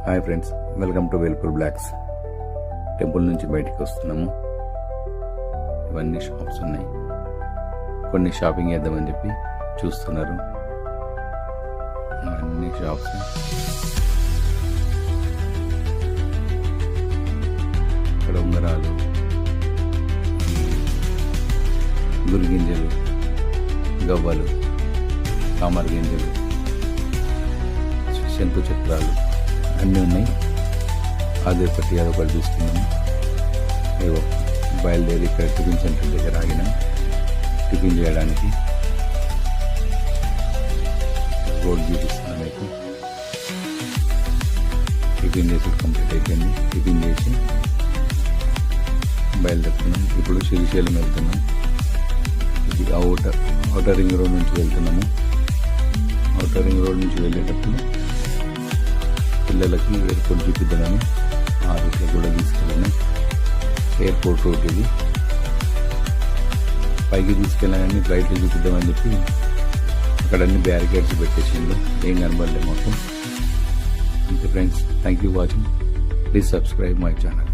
Hi friends, welcome to Velpur blocks. Temple నుంచి బయటికి వస్తున్నాము. ఇవన్నీ షాప్స్ ఉన్నాయి. కొన్ని షాపింగ్ చేద్దామని చెప్పి చూస్తున్నారు. ఇవన్నీ షాప్స్. ఇక్కడ ఉంగరాలు, గురిగింజలు, గవ్వలు, తామర గింజలు, శంకు చక్రాలు అన్నీ ఉన్నాయి. అదొకటి చూస్తున్నాము. ఏవో బయలుదేరి ఇక్కడ టిఫిన్ సెంటర్ దగ్గర ఆగినాం టిఫిన్ చేయడానికి. రోడ్ చూపిస్తున్నాం మీకు. టిఫిన్ చేసి కంప్లీట్ అయిపోయింది. టిఫిన్ చేసి బయలుదేరుతున్నాం. ఇప్పుడు శ్రీశైలం వెళ్తున్నాం. ఇది ఔటర్ రింగ్ రోడ్ నుంచి వెళ్తున్నాము. ఔటర్ రింగ్ రోడ్ నుంచి వెళ్ళేటప్పుడు పిల్లలకి ఎయిర్పోర్ట్ చూపిద్దామని ఆ రూట్లో కూడా తీసుకెళ్ళాను. ఎయిర్పోర్ట్ రోడ్ ఇది. పైకి తీసుకెళ్ళాలని ఫ్లైట్లో చూపిద్దామని చెప్పి అక్కడ అన్ని బ్యారికేడ్స్ పెట్టేసిండు. ఏం కనబడలే మొత్తం. అంతే friends, thank you watching. Please subscribe my channel.